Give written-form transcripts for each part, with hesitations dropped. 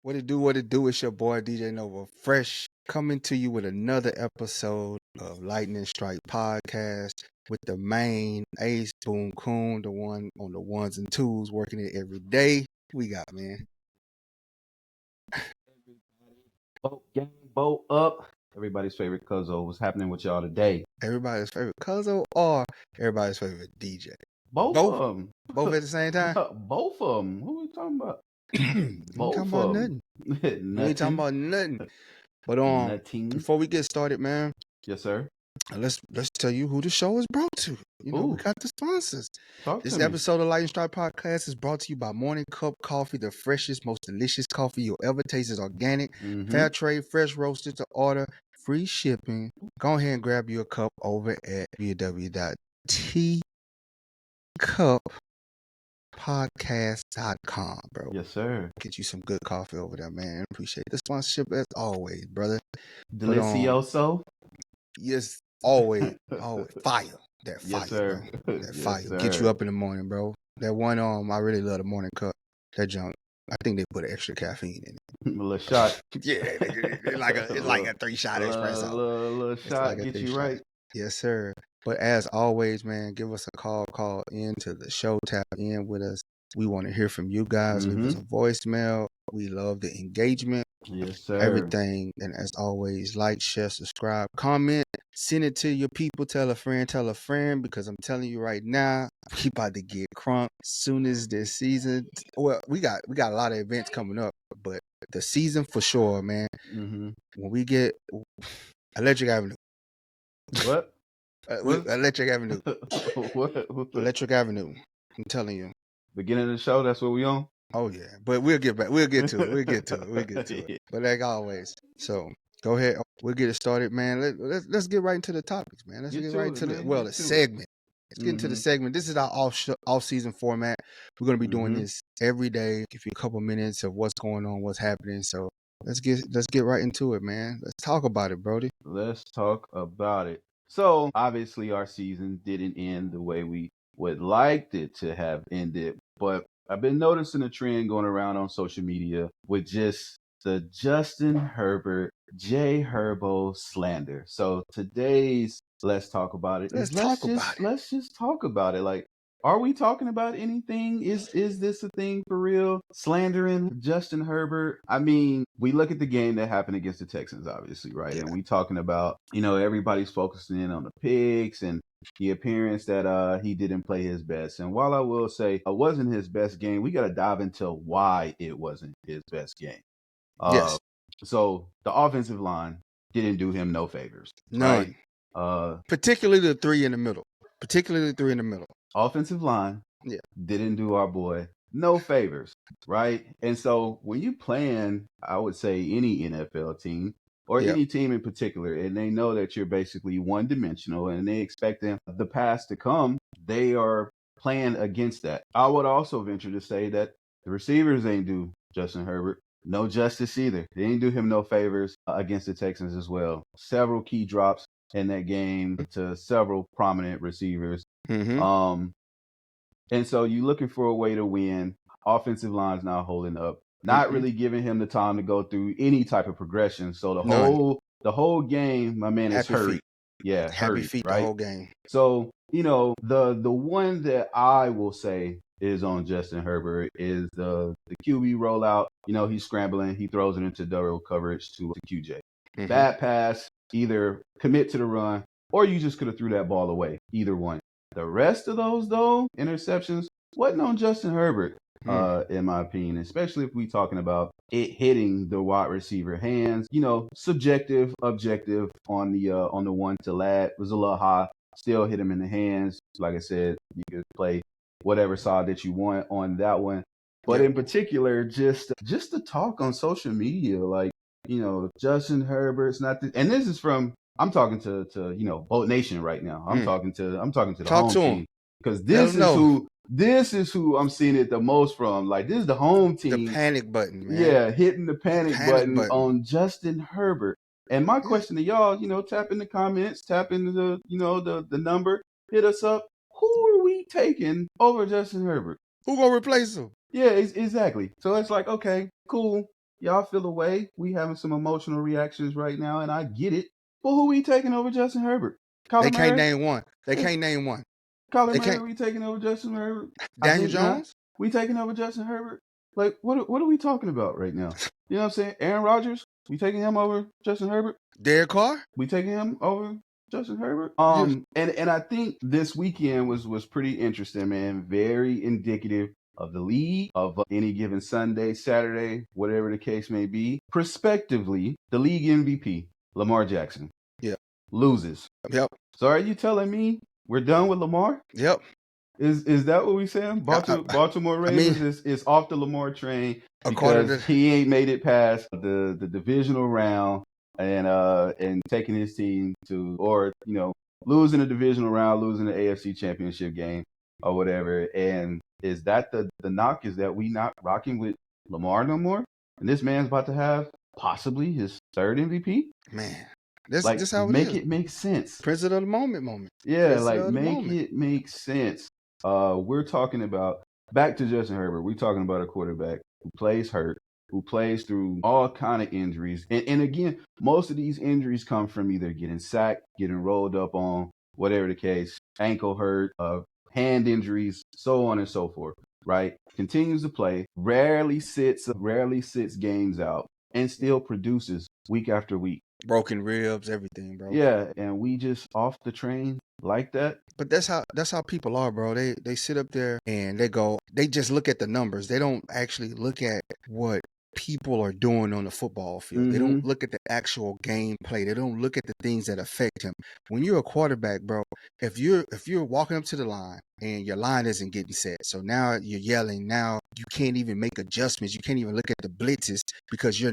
What it do, what it do? It's your boy DJ Nova Fresh coming to you with another episode of Lightning Strike Podcast with the main Ace Boom Coon, the one on the ones and twos, working it every day. We got, man. Boat gang, boat up. Everybody's favorite Cuzzo. What's happening with y'all today? Everybody's favorite Cuzzo or everybody's favorite DJ? Both of them. Both at the same time? Both of them. Who are we talking about? Both talking about nothing. Nothing. We ain't talking about nothing. But Nothing. before we get started, man. Yes, sir. Let's tell you who the show is brought to. We got the sponsors. This episode of Lightning Strike Podcast is brought to you by Morning Cup Coffee, the freshest, most delicious coffee you'll ever taste. Is organic, fair trade, fresh roasted to order, free shipping. Go ahead and grab you a cup over at www.tcuppodcast.com, bro. Yes, sir. Get you some good coffee over there, man. Appreciate the sponsorship as always, brother. Delicioso. Yes. Always fire. That fire, yes, sir. Bro. That fire. Yes, sir. Get you up in the morning, bro. That one I really love the morning cup. That junk. I think they put extra caffeine in it. A little shot. Yeah, it's like a 3-shot espresso. A little shot, like get you right. Yes, sir. But as always, man, give us a call in to the show, tap in with us. We want to hear from you guys. Leave us a voicemail. We love the engagement. Yes, sir. Everything. And as always, like, share, subscribe, comment, send it to your people. Tell a friend, because I'm telling you right now, we about to get crunk soon as this season. Well, we got a lot of events coming up, but the season for sure, man. When we get Electric Avenue. What? Electric Avenue. What? Electric Avenue. I'm telling you. Beginning of the show, that's what we on? Oh yeah, but we'll get to it. But like always, so go ahead. We'll get it started, man. Let's get right into the topics, man. Let's get right into the segment. Let's get into the segment. This is our off-season format. We're gonna be doing this every day. Give you a couple minutes of what's going on, what's happening. So let's get right into it, man. Let's talk about it, Brodie. Let's talk about it. So obviously our season didn't end the way we would liked it to have ended, but I've been noticing a trend going around on social media with just the Justin Herbert, J Herbo slander. So today's Let's Talk About It. Let's just talk about it. Like, are we talking about anything? Is this a thing for real? Slandering Justin Herbert? I mean, we look at the game that happened against the Texans, obviously, right? Yeah. And we talking about, everybody's focusing in on the picks and the appearance that he didn't play his best. And while I will say it wasn't his best game, we got to dive into why it wasn't his best game. Yes. So the offensive line didn't do him no favors. None. Right? Particularly the three in the middle. Offensive line didn't do our boy no favors, right? And so when you playing, I would say, any NFL team, or any team in particular, and they know that you're basically one-dimensional and they expect the pass to come, they are playing against that. I would also venture to say that the receivers ain't do Justin Herbert no justice either. They ain't do him no favors against the Texans as well. Several key drops in that game to several prominent receivers. And so you're looking for a way to win. Offensive line's not holding up. Not really giving him the time to go through any type of progression. So the whole game, my man is hurt. Yeah, happy feet, right? The whole game. So, the one that I will say is on Justin Herbert is the QB rollout. He's scrambling. He throws it into double coverage to QJ. Bad pass, either commit to the run, or you just could have threw that ball away. Either one. The rest of those, though, interceptions, wasn't on Justin Herbert. In my opinion, especially if we talking about it hitting the wide receiver hands. Subjective, objective on the one to Lad was a little high. Still hit him in the hands. Like I said, you could play whatever side that you want on that one. But in particular, just the talk on social media, like, Justin Herbert's not and this is from, I'm talking to Boat Nation right now. I'm talking to the home team, because this is who I'm seeing it the most from. Like, this is the home team. The panic button, man. Yeah, hitting the panic button on Justin Herbert. And my question to y'all, tap in the comments, tap into the number, hit us up. Who are we taking over Justin Herbert? Who gonna replace him? Yeah, exactly. So it's like, okay, cool. Y'all feel away. We having some emotional reactions right now, and I get it. But who we taking over Justin Herbert? They Kyler can't Murray? name one. They can't name one. Kyler They Murray, can't. we taking over Justin Herbert? I Daniel think not. Jones? We taking over Justin Herbert? Like, what are we talking about right now? You know what I'm saying? Aaron Rodgers, we taking him over Justin Herbert? Derek Carr? We taking him over Justin Herbert? Yeah. And I think this weekend was pretty interesting, man. Very indicative of the league, of any given Sunday, Saturday, whatever the case may be. Prospectively, the league MVP, Lamar Jackson, Yep. loses. Yep. So are you telling me we're done with Lamar? Yep. Is that what we saying? Baltimore Ravens is off the Lamar train because he ain't made it past the divisional round and taking his team to, or losing the divisional round, losing the AFC Championship game or whatever. And is that the knock? Is that we not rocking with Lamar no more? And this man's about to have possibly his third MVP? Man. This how it make is. It make sense. President of the moment. Yeah, make it make sense. We're talking about, back to Justin Herbert. We're talking about a quarterback who plays hurt, who plays through all kind of injuries. And again, most of these injuries come from either getting sacked, getting rolled up on, whatever the case, ankle hurt, hand injuries, so on and so forth, right? Continues to play, rarely sits games out, and still produces week after week. Broken ribs, everything, bro. Yeah, and we just off the train like that. But that's how people are, bro. They sit up there and they just look at the numbers. They don't actually look at what people are doing on the football field. Mm-hmm. They don't look at the actual gameplay. They don't look at the things that affect him. When you're a quarterback, bro, if you're walking up to the line and your line isn't getting set, so now you're yelling, now you can't even make adjustments. You can't even look at the blitzes because you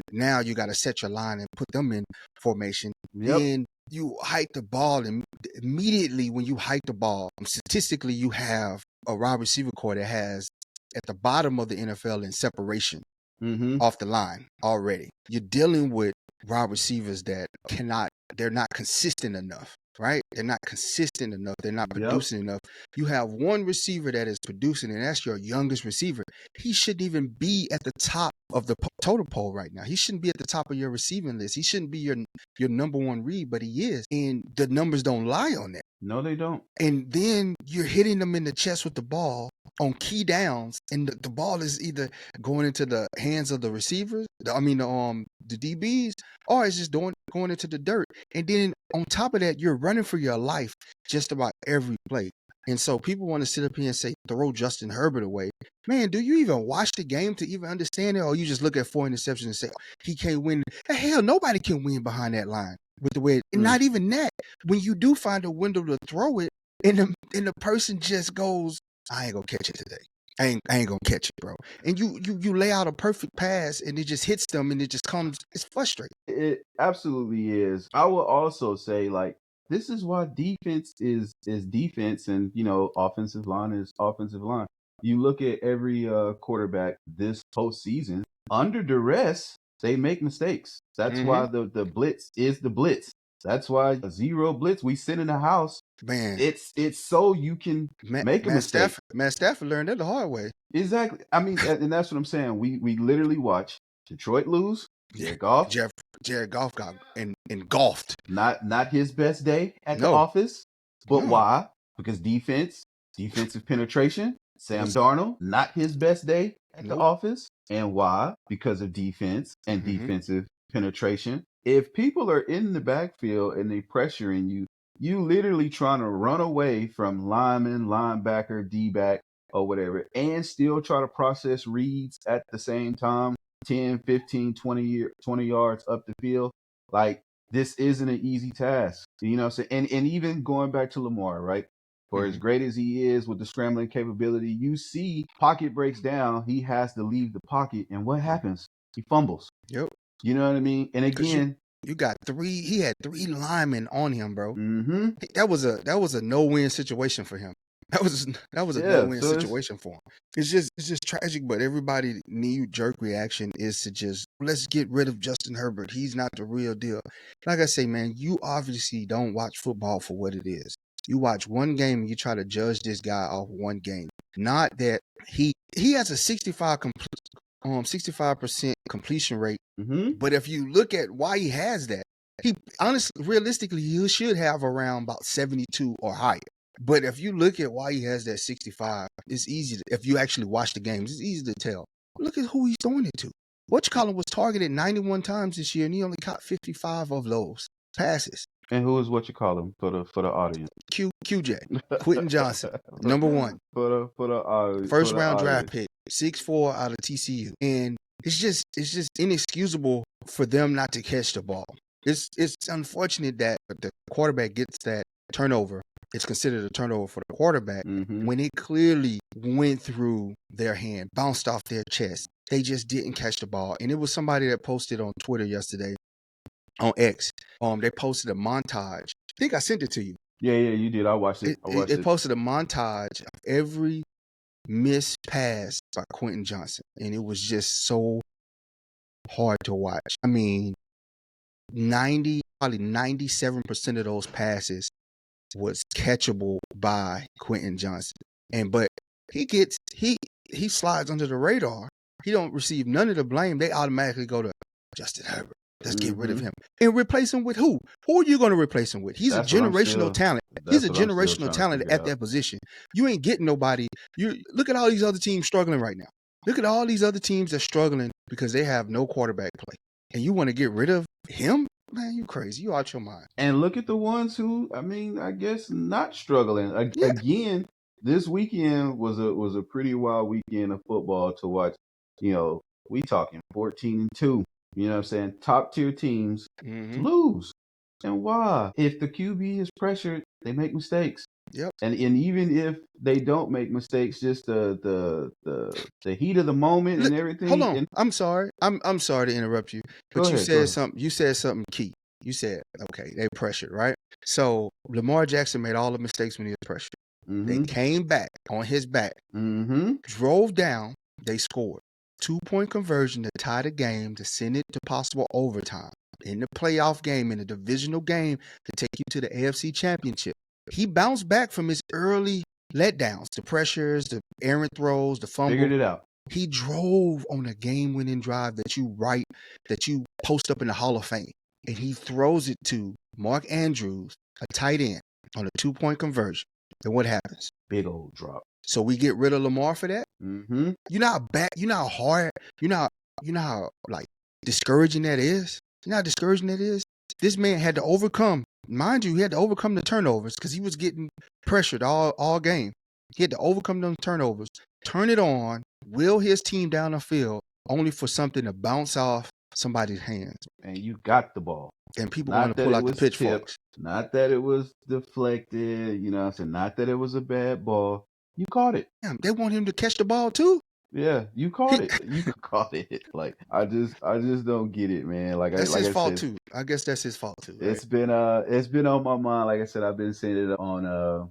got to set your line and put them in formation. Yep. Then you hike the ball, and immediately when you hike the ball, statistically you have a wide receiver core that has at the bottom of the NFL in separation. Mm-hmm. Off the line already. You're dealing with wide receivers that they're not consistent enough, right? They're not consistent enough. They're not producing enough. You have one receiver that is producing, and that's your youngest receiver. He shouldn't even be at the top of the totem pole right now. He shouldn't be at the top of your receiving list. He shouldn't be your number one read, but he is. And the numbers don't lie on that. No, they don't. And then you're hitting them in the chest with the ball on key downs, and the ball is either going into the hands of the receivers, the DBs, or it's just going into the dirt. And then on top of that, you're running for your life just about every play. And so people want to sit up here and say, throw Justin Herbert away. Man, do you even watch the game to even understand it? Or you just look at 4 interceptions and say, oh, he can't win? Hell, nobody can win behind that line. With the way, and not even that. When you do find a window to throw it, and the person just goes, I ain't gonna catch it today. I ain't gonna catch it, bro. And you lay out a perfect pass, and it just hits them, and it just comes. It's frustrating. It absolutely is. I will also say, this is why defense is defense, and offensive line is offensive line. You look at every quarterback this postseason under duress. They make mistakes. That's why the blitz is the blitz. That's why a zero blitz. We sit in the house. Man, it's so you can make a mistake. Stafford learned it the hard way. Exactly. I mean, and that's what I'm saying. We literally watch Detroit lose. Jared Goff got engulfed. Not his best day at the office. But why? Because defensive penetration. Sam Darnold, not his best day at the office. And why? Because of defense and defensive penetration. If people are in the backfield and they pressuring you, you literally trying to run away from lineman, linebacker, D-back, or whatever, and still try to process reads at the same time, 10, 15, 20 yards up the field. This isn't an easy task. You know what I'm saying? And even going back to Lamar, right? For as great as he is with the scrambling capability, you see pocket breaks down. He has to leave the pocket. And what happens? He fumbles. Yep. You know what I mean? And again, you got he had 3 linemen on him, bro. Mm-hmm. That was a no-win situation for him. That was a no-win situation for him. It's just tragic, but everybody knee-jerk reaction is to just, let's get rid of Justin Herbert. He's not the real deal. Like I say, man, you obviously don't watch football for what it is. You watch one game and you try to judge this guy off one game. Not that he has a 65 65% completion rate. Mm-hmm. But if you look at why he has that, he honestly, realistically, he should have around about 72 or higher. But if you look at why he has that 65, it's easy to, if you actually watch the games, it's easy to tell. Look at who he's throwing it to. Whatchamacallit was targeted 91 times this year, and he only caught 55 of those passes. And who is for the audience? QJ, Quentin Johnson, number one. For the First round audience. draft pick, 6'4" out of TCU. And it's just inexcusable for them not to catch the ball. It's unfortunate that the quarterback gets that turnover. It's considered a turnover for the quarterback when it clearly went through their hand, bounced off their chest. They just didn't catch the ball. And it was somebody that posted on Twitter yesterday, on X. They posted a montage. I think I sent it to you. Yeah, you did. I watched it. It posted a montage of every missed pass by Quentin Johnson, and it was just so hard to watch. I mean, probably 97% of those passes was catchable by Quentin Johnson, but he slides under the radar. He don't receive none of the blame. They automatically go to Justin Herbert. Let's get rid of him and replace him with who? Who are you going to replace him with? He's a generational talent. He's a generational talent at that position. You ain't getting nobody. You look at all these other teams struggling right now. Look at all these other teams that's struggling because they have no quarterback play. And you want to get rid of him? Man, you crazy. You out your mind. And look at the ones who, I mean, I guess not struggling. Again, this weekend was a pretty wild weekend of football to watch. You know, we talking 14-2. You know what I'm saying? Top tier teams lose. And why? If the QB is pressured, they make mistakes. Yep. And even if they don't make mistakes, just the heat of the moment and everything. Hold on. I'm sorry. I'm sorry to interrupt you. But you said something key. You said, okay, they pressured, right? So Lamar Jackson made all the mistakes when he was pressured. They came back on his back, drove down, they scored. 2-point conversion to tie the game, to send it to possible overtime. In the playoff game, in the divisional game, to take you to the AFC Championship. He bounced back from his early letdowns, the pressures, the errant throws, the fumble. Figured it out. He drove on a game-winning drive that you post up in the Hall of Fame. And he throws it to Mark Andrews, a tight end, on a 2-point conversion. Then what happens? Big old drop. So we get rid of Lamar for that? You know how bad, you know how hard, you know how like discouraging that is? You know how discouraging that is? This man had to overcome, mind you, he had to overcome the turnovers because he was getting pressured all game. He had to overcome those turnovers, turn it on, wheel his team down the field, only for something to bounce off somebody's hands. And you got the ball. And people want to pull out the pitchforks. Not that it was deflected, you know what I'm saying? Not that it was a bad ball. You caught it. Damn, they want him to catch the ball too? Yeah, you caught it. You caught it. Like I just don't get it, man. Like that's his fault too. I guess that's his fault too. Right? It's been on my mind. Like I said, I've been seeing it on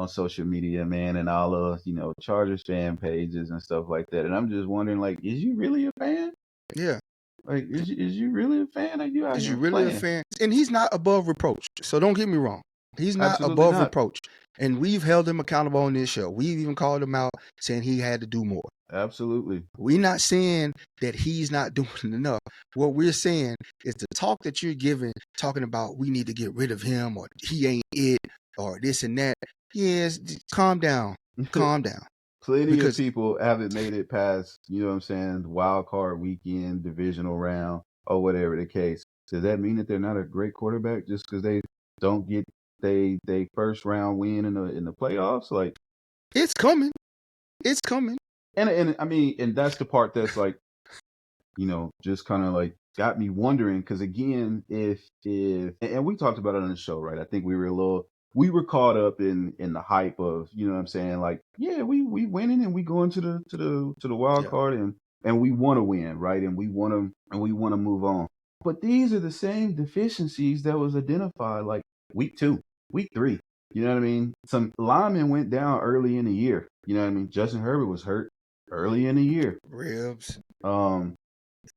social media, man, and all of Chargers fan pages and stuff like that. And I'm just wondering, like, is you really a fan? Yeah. Like, is you really a fan? Are you out Is here you really playing? a fan? And he's not above reproach. So don't get me wrong. He's not Absolutely above not. reproach. And we've held him accountable on this show. We've even called him out saying he had to do more. Absolutely. We're not saying that he's not doing enough. What we're saying is the talk that you're giving, talking about we need to get rid of him or he ain't it or this and that. Yes, calm down. Calm down. Plenty of people haven't made it past, you know what I'm saying, wild card weekend, divisional round, or whatever the case. Does that mean that they're not a great quarterback just because they don't get they first round win in the playoffs? Like, it's coming. It's coming. And I mean, and that's the part that's like, just kind of like got me wondering, because again, if and we talked about it on the show, right? I think we were caught up in the hype of, you know what I'm saying, like, yeah, we winning and we going to the wild card and we want to win, right? And we want to move on. But these are the same deficiencies that was identified like week 2, week 3. You know what I mean? Some linemen went down early in the year. You know what I mean? Justin Herbert was hurt early in the year. Ribs. You know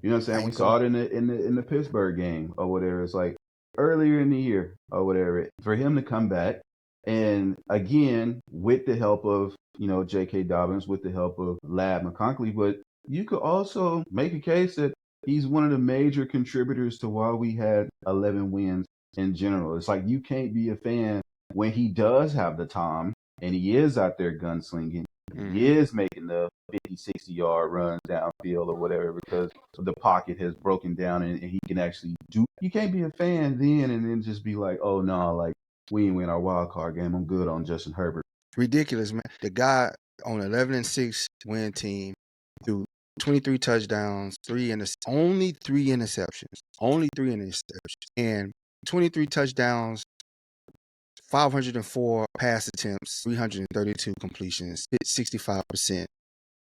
what I'm saying? Ankle. We saw it in the Pittsburgh game or whatever. It's like earlier in the year or whatever. For him to come back, and again with the help of J.K. Dobbins, with the help of Lad McConkey, but you could also make a case that he's one of the major contributors to why we had 11 wins in general. It's like you can't be a fan when he does have the time and he is out there gunslinging. He is making the 50, 60-yard runs downfield or whatever because the pocket has broken down and he can actually do. You can't be a fan then and then just be like, oh, no, like we ain't win our wild card game. I'm good on Justin Herbert. Ridiculous, man. The guy on 11-6 win team threw 23 touchdowns, only three interceptions, and 23 touchdowns, 504 pass attempts, 332 completions, 65%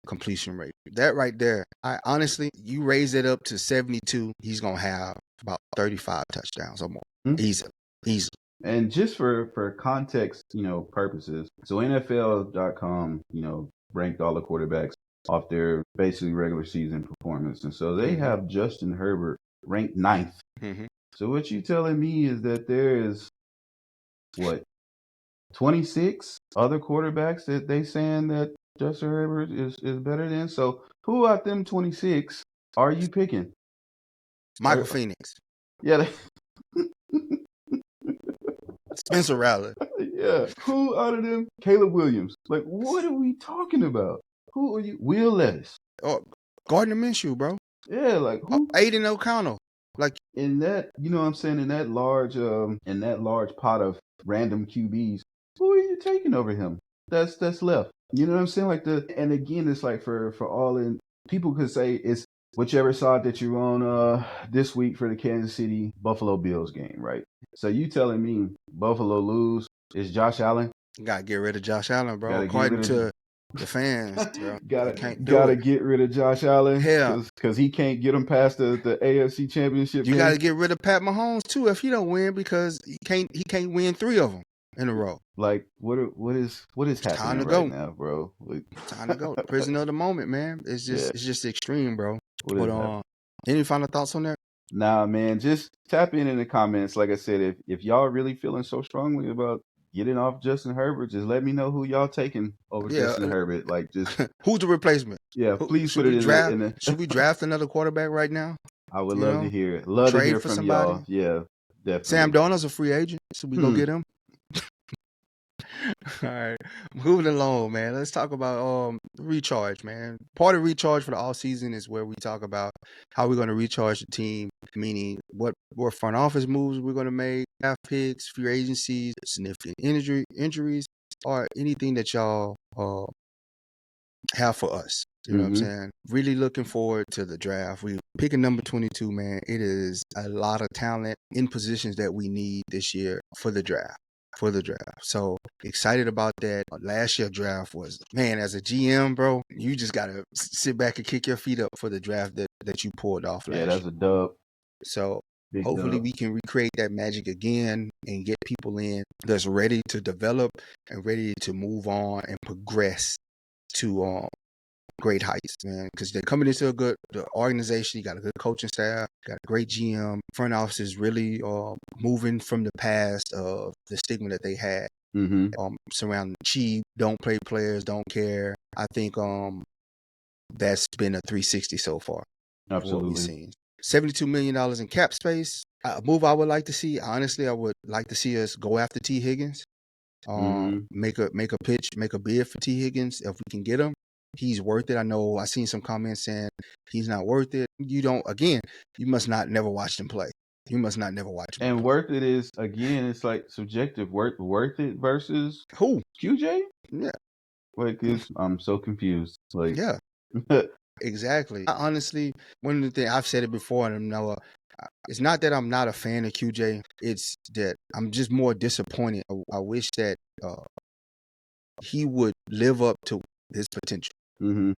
completion rate. That right there, I honestly, you raise it up to 72, he's gonna have about 35 touchdowns or more. Easily. And just for context, purposes, so NFL.com, ranked all the quarterbacks off their basically regular season performance. And so they have Justin Herbert ranked 9th. So what you telling me is that there is, 26 other quarterbacks that they saying that Justin Herbert is better than? So who out them 26 are you picking? Michael Phoenix. Yeah. Spencer Rattler. Yeah. Who out of them? Caleb Williams. Like, what are we talking about? Who are you? Will Levis. Oh, Gardner Minshew, bro. Yeah, like who? Aiden O'Connell. Like in that, what I'm saying, in that large pot of random QBs, who are you taking over him? That's left. You know what I'm saying? Like and again, it's like for all in people could say it's whichever side that you're on this week for the Kansas City Buffalo Bills game, right? So you telling me Buffalo lose is Josh Allen? Gotta get rid of Josh Allen, bro. According to the fans, bro. gotta get rid of Josh Allen. Hell, because he can't get him past the AFC Championship. You gotta get rid of Pat Mahomes too if he don't win because he can't win 3 of them in a row. Like what is happening right now, bro? Like, time to go. Prisoner of the moment, man. It's just extreme, bro. But any final thoughts on that? Nah, man. Just tap in the comments. Like I said, if y'all really feeling so strongly about getting off Justin Herbert, just let me know who y'all taking over Justin Herbert. Like, just who's the replacement? Yeah, please put it in the Should we draft another quarterback right now? I would love to hear it. Love to hear from somebody. Y'all. Yeah, definitely. Sam Darnold's a free agent. Should we go get him? All right, moving along, man. Let's talk about recharge, man. Part of recharge for the offseason is where we talk about how we're going to recharge the team, meaning what front office moves we're going to make, draft picks, free agencies, significant injuries, or anything that y'all have for us. You know what I'm saying? Really looking forward to the draft. We picking number 22, man. It is a lot of talent in positions that we need this year for the draft. So excited about that. Last year's draft was, man, as a GM, bro, you just got to sit back and kick your feet up for the draft that you pulled off last year. Yeah, that's a dub. So hopefully we can recreate that magic again and get people in that's ready to develop and ready to move on and progress to great heights, man, because they're coming into the organization. You got a good coaching staff, got a great GM. Front office is really moving from the past of the stigma that they had surrounding cheap, don't play players, don't care. I think that's been a 360 so far. Absolutely. What we've seen. $72 million in cap space. A move I would like to see. Honestly, I would like to see us go after T. Higgins. Make a pitch, make a bid for T. Higgins if we can get him. He's worth it. I know I seen some comments saying he's not worth it. You must not never watch him play. You must not never watch him. And play. Worth it is, again, it's like subjective. Worth it versus who? QJ? Yeah. Like this, I'm so confused. Like, yeah. Exactly. Honestly, one of the things I've said it before, and Noah, it's not that I'm not a fan of QJ. It's that I'm just more disappointed. I wish that he would live up to his potential.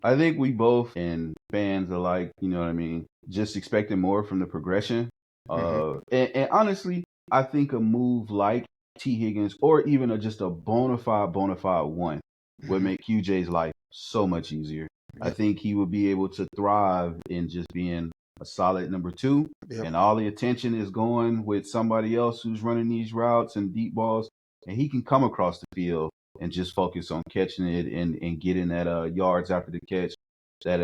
I think we both and fans alike, you know what I mean, just expecting more from the progression. And honestly, I think a move like T. Higgins or even just a bona fide one would make QJ's life so much easier. I think he would be able to thrive in just being a solid number 2, and all the attention is going with somebody else who's running these routes and deep balls, and he can come across the field and just focus on catching it and getting that yards after the catch that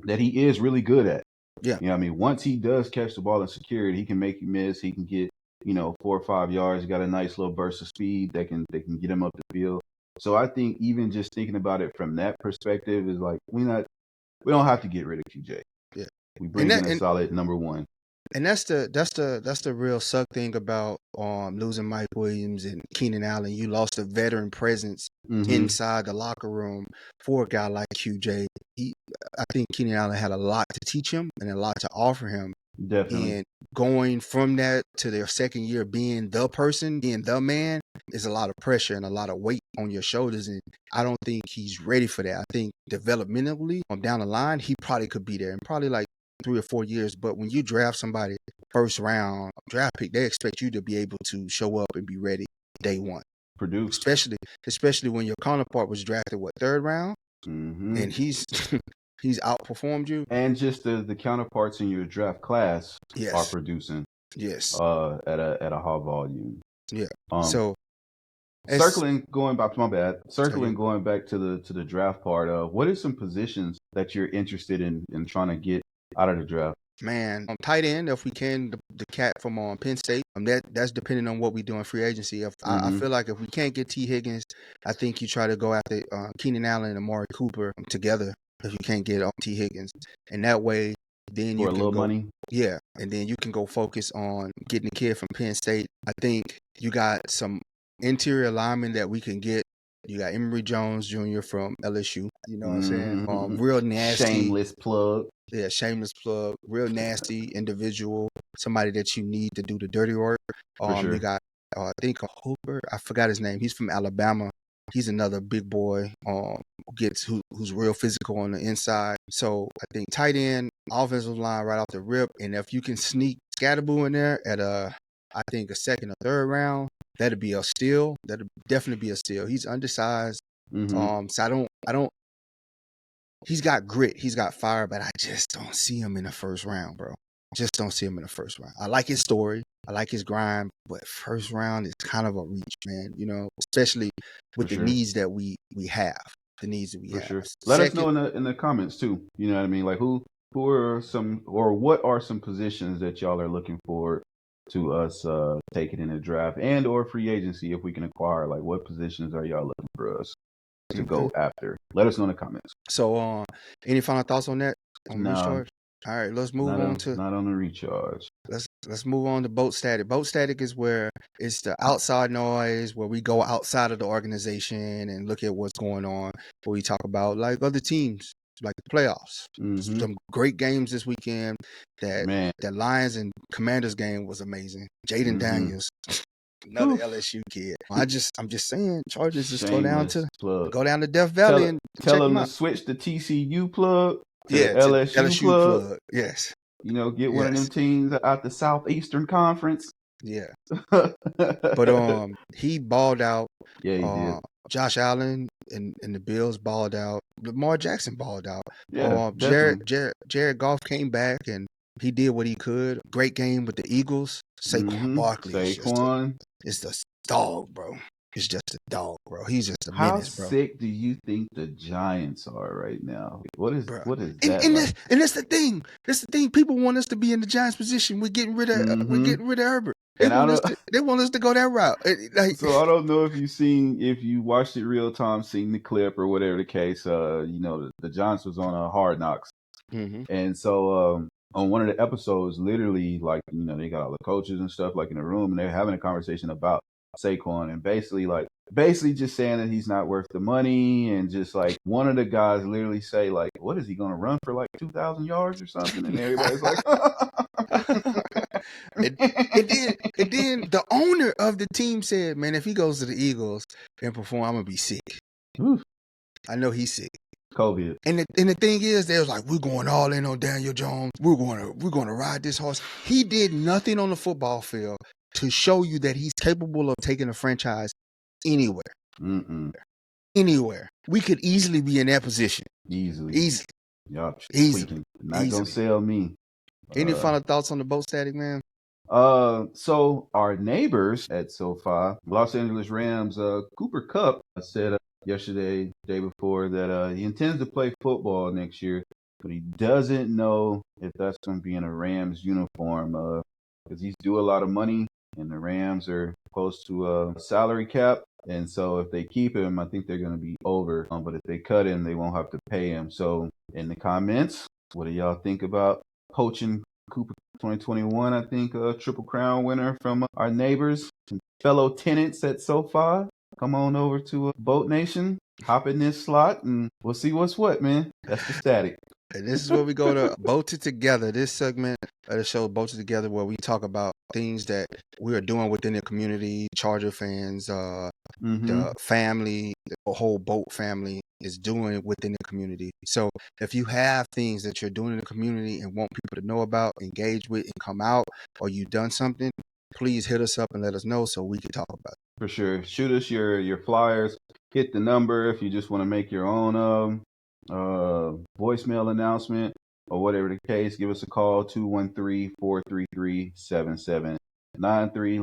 that he is really good at. Yeah. You know what I mean? Once he does catch the ball in security, he can make you miss. He can get, 4 or 5 yards. He got a nice little burst of speed that can get him up the field. So I think even just thinking about it from that perspective is like we don't have to get rid of QJ. Yeah. We bring in a solid number one. And that's the real suck thing about losing Mike Williams and Keenan Allen. You lost a veteran presence inside the locker room for a guy like QJ. I think Keenan Allen had a lot to teach him and a lot to offer him. Definitely. And going from that to their second year being the person, being the man, is a lot of pressure and a lot of weight on your shoulders. And I don't think he's ready for that. I think developmentally, down the line, he probably could be there in probably like 3 or 4 years. But when you draft somebody first round draft pick, they expect you to be able to show up and be ready day one. Produce. Especially when your counterpart was drafted, third round? And he's outperformed you. And just the counterparts in your draft class are producing. Yes. At a high volume. Yeah. So going back to the draft part, what are some positions that you're interested in trying to get out of the draft? Man, tight end, if we can, the cat from Penn State. That's depending on what we do in free agency. I feel like if we can't get T. Higgins, I think you try to go after Keenan Allen and Amari Cooper together. If you can't get T. Higgins, and that way, then you can go money. Yeah, and then you can go focus on getting the kid from Penn State. I think you got some interior linemen that we can get. You got Emory Jones Jr. from LSU. You know what I'm saying? Real nasty. Shameless plug. Yeah, shameless plug. Real nasty individual. Somebody that you need to do the dirty work. For sure. You got, I think, Hooper. I forgot his name. He's from Alabama. He's another big boy. Who's real physical on the inside. So I think tight end, offensive line right off the rip. And if you can sneak Scatterboo in there at I think a second or third round, that'd be a steal. That'd definitely be a steal. He's undersized. So I don't. He's got grit. He's got fire, but I just don't see him in the first round, bro. Just don't see him in the first round. I like his story. I like his grind, but first round is kind of a reach, man. Especially with the needs that we have. The needs that we have. Sure. Let us know in the comments too. You know what I mean? Like who are some, or what are some positions that y'all are looking forward to us taking in the draft and or free agency if we can acquire? Like what positions are y'all looking for us to go after? Let us know in the comments. So any final thoughts on that? Recharge? All right, let's move on to not on the recharge. Let's move on to boat static. Boat static is where it's the outside noise, where we go outside of the organization and look at what's going on. Where we talk about like other teams, like the playoffs. Some great games this weekend. That Lions and Commanders game was amazing. Jaden Daniels, another LSU kid. I'm just saying, Chargers just go down to Death Valley and tell them to switch the TCU plug. LSU plug. Yes. Get one of them teams out the Southeastern Conference. Yeah. But he balled out. Yeah, he did. Josh Allen and the Bills balled out. Lamar Jackson balled out. Yeah, Jared Goff came back and he did what he could. Great game with the Eagles. Saquon Barkley is the dog, bro. He's just a dog, bro. He's just a menace, bro. How sick do you think the Giants are right now? What is that? And that's the thing. That's the thing. People want us to be in the Giants position. We're getting rid of Herbert. They want us to go that route. So I don't know if you watched it real time, seen the clip or whatever the case. The Giants was on a Hard Knocks, and so on one of the episodes, literally, like they got all the coaches and stuff like in the room, and they're having a conversation about Saquon and basically just saying that he's not worth the money, and just like one of the guys literally say like, what is he going to run for, like 2,000 yards or something? And everybody's like and then the owner of the team said, man, if he goes to the Eagles and perform, I'm gonna be sick. Oof. I know he's sick. COVID. And the thing is, they was like, we're going all in on Daniel Jones. We're going to ride this horse. He did nothing on the football field to show you that he's capable of taking a franchise anywhere. Anywhere. We could easily be in that position. Easily. Y'all tweaking. Not gonna sell me. Any final thoughts on the boat static, man? So our neighbors at SoFi, Los Angeles Rams, Cooper Kupp said yesterday, day before, that he intends to play football next year. but he doesn't know if that's going to be in a Rams uniform because he's due a lot of money, and the Rams are close to a salary cap. And so if they keep him, I think they're going to be over. But if they cut him, they won't have to pay him. So in the comments, what do y'all think about poaching Cooper 2021? I think a Triple Crown winner from our neighbors and fellow tenants at SoFi. Come on over to Boat Nation, hop in this slot, and we'll see what's what, man. That's the static. And this is where we go to Boat It Together. This segment of the show, Boat It Together, where we talk about things that we are doing within the community, Charger fans, the family, the whole boat family is doing within the community. So if you have things that you're doing in the community and want people to know about, engage with, and come out, or you've done something, please hit us up and let us know so we can talk about it. For sure. Shoot us your flyers. Hit the number if you just want to make your own voicemail announcement or whatever the case. Give us a call, 213-433-7793.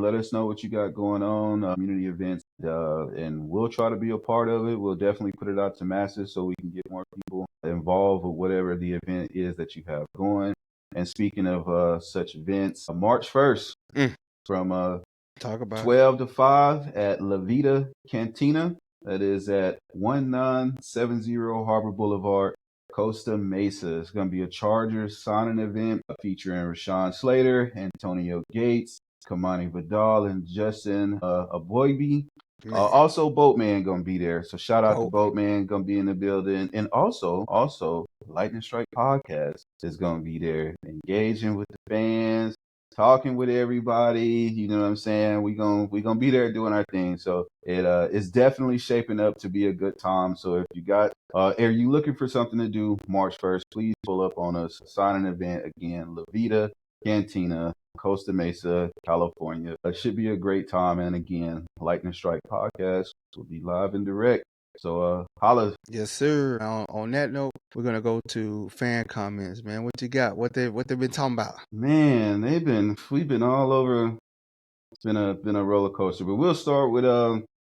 Let us know what you got going on, community events, and we'll try to be a part of it. We'll definitely put it out to masses so we can get more people involved with whatever the event is that you have going. And speaking of such events, March 1st from Talk about 12 to 5 at La Vida Cantina. That is at 1970 Harbor Boulevard, Costa Mesa. It's going to be a Chargers signing event featuring Rashawn Slater, Antonio Gates, Kamani Vidal, and Justin Aboibi. Also, Boatman going to be there. So shout out to Boatman, going to be in the building. And also, Lightning Strike Podcast is going to be there, engaging with the fans, talking with everybody, you know what I'm saying? We gonna be there doing our thing. So it's definitely shaping up to be a good time. So if you got are you looking for something to do March 1st, please pull up on us. Sign an event again, La Vida Cantina, Costa Mesa, California. It should be a great time. And again, Lightning Strike Podcast will be live and direct. So holla. Yes, sir. On that note, we're gonna go to fan comments, man. What you got? What they been talking about? Man, we've been all over. It's been a roller coaster. But we'll start with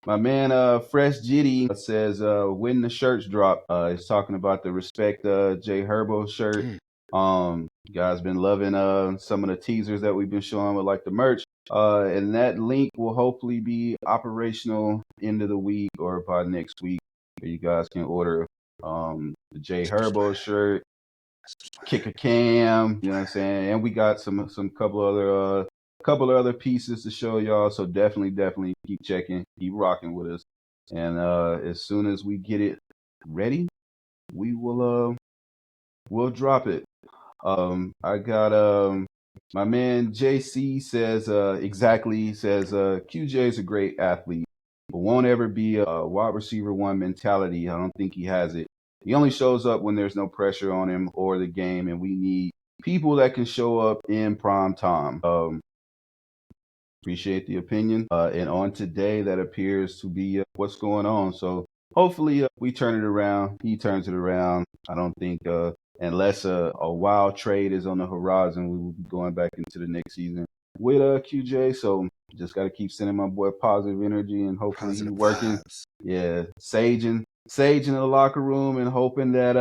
my man Fresh Jitty says when the shirts drop. He's talking about the Respect Jay Herbo shirt. Guys been loving some of the teasers that we've been showing with like the merch. And that link will hopefully be operational end of the week or by next week. You guys can order the Jay Herbo shirt, Kick a Cam, you know what I'm saying? And we got some couple of other pieces to show y'all. So definitely keep checking, keep rocking with us. And as soon as we get it ready, we will we'll drop it. I got my man JC says QJ is a great athlete, but won't ever be a wide receiver one mentality. I don't think he has it. He only shows up when there's no pressure on him or the game, and we need people that can show up in prime time. Appreciate the opinion. And on today, that appears to be what's going on. So hopefully we turn it around. He turns it around. I don't think unless a wild trade is on the horizon, we will be going back into the next season with QJ. So just got to keep sending my boy positive energy, and hopefully he's working. Yeah, saging in the locker room and hoping that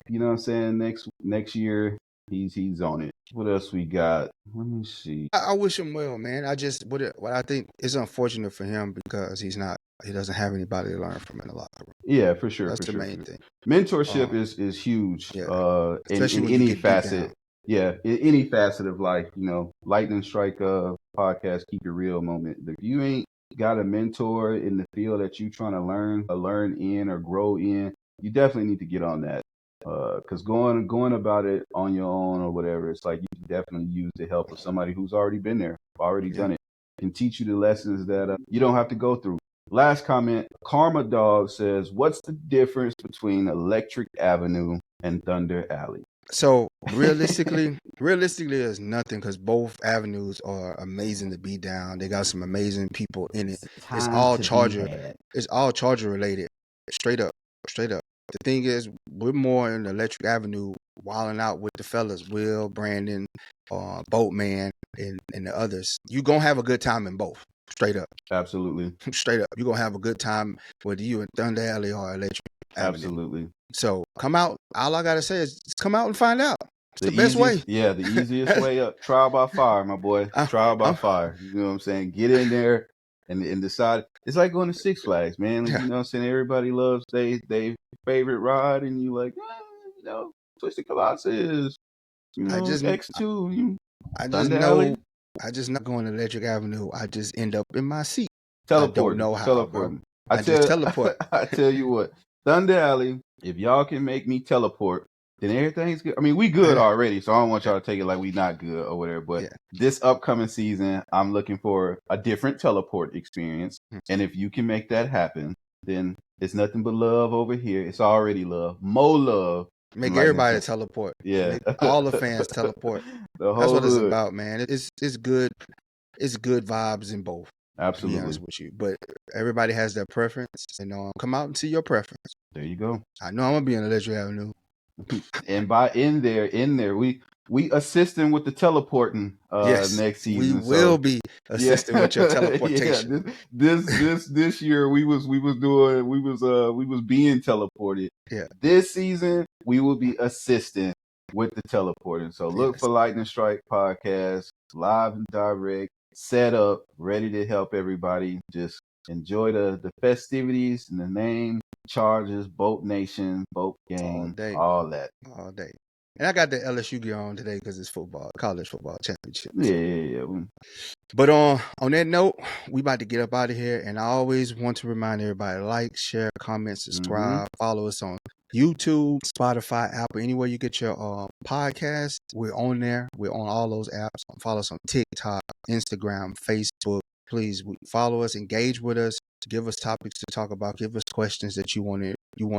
you know what I'm saying, next year he's on it. What else we got? Let me see. I wish him well, man. What I think is unfortunate for him because he doesn't have anybody to learn from in the locker room. Yeah, for sure. That's the main thing. Mentorship is huge. Yeah. Especially in any facet. Yeah, in any facet of life, you know, Lightning Strike podcast, keep it real moment. If you ain't got a mentor in the field that you trying to learn in or grow in, you definitely need to get on that. Because going about it on your own or whatever, it's like you can definitely use the help of somebody who's already been there, already done it, can teach you the lessons that you don't have to go through. Last comment, Karma Dog says, what's the difference between Electric Avenue and Thunder Alley? So realistically, there's nothing because both avenues are amazing to be down. They got some amazing people in it. It's all Charger related. Straight up. The thing is, we're more in the Electric Avenue, wilding out with the fellas, Will, Brandon, Boatman, and the others. You're going to have a good time in both. Straight up. Absolutely. Straight up. You're going to have a good time whether you in Thunder Alley or Electric. avenue. Absolutely. So come out. All I gotta say is just come out and find out. It's the best easiest, way. Yeah, the easiest way up. Trial by fire, my boy. Trial by fire. You know what I'm saying? Get in there and decide. It's like going to Six Flags, man. Yeah. You know what I'm saying? Everybody loves they favorite ride, and you like, you know, Twisted Colossus, you know, X2, I just Thunder know. Alley. I just not going to Electric Avenue. I just end up in my seat. I don't know how, Teleporting. bro. I just teleport. I tell you what, Thunder Alley. If y'all can make me teleport, then everything's good. I mean, we good already, so I don't want y'all to take it like we not good or whatever. But this upcoming season, I'm looking for a different teleport experience. And if you can make that happen, then it's nothing but love over here. It's already love. More love. Make everybody teleport. Yeah. Make all the fans teleport. The whole That's what it's hood. about, man. It's good. It's good vibes in both. Absolutely. To be honest with you. But everybody has their preference. And come out and see your preference. There you go. I know I'm gonna be on Electric Avenue. And in there, we assisting with the teleporting next season. We will be assisting with your teleportation. Yeah, this year we was being teleported. Yeah. This season we will be assisting with the teleporting. So look for Lightning Strike Podcast, live and direct, set up, ready to help everybody. Just enjoy the festivities and the name, charges, Boat Nation, Boat Game, all that. All day. And I got the LSU gear on today because it's football, college football championship. Yeah. But on that note, we about to get up out of here. And I always want to remind everybody, like, share, comment, subscribe, follow us on YouTube, Spotify, Apple, anywhere you get your podcast. We're on there. We're on all those apps. Follow us on TikTok, Instagram, Facebook. Please follow us, engage with us, give us topics to talk about, give us questions that you want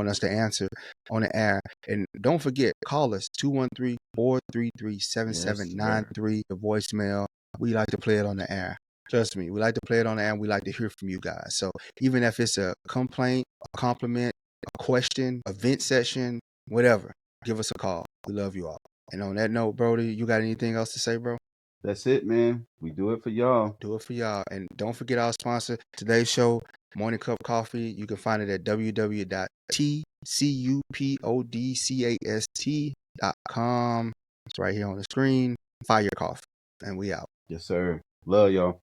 us to answer on the air. And don't forget, call us 213-433-7793, the voicemail. We like to play it on the air. Trust me, we like to play it on the air, and we like to hear from you guys. So even if it's a complaint, a compliment, a question, a vent session, whatever, give us a call. We love you all. And on that note, Brodie, you got anything else to say, bro? That's it, man. We do it for y'all. Do it for y'all. And don't forget our sponsor, today's show, Morning Cup Coffee. You can find it at www.tcupodcast.com. It's right here on the screen. Fire your coffee. And we out. Yes, sir. Love y'all.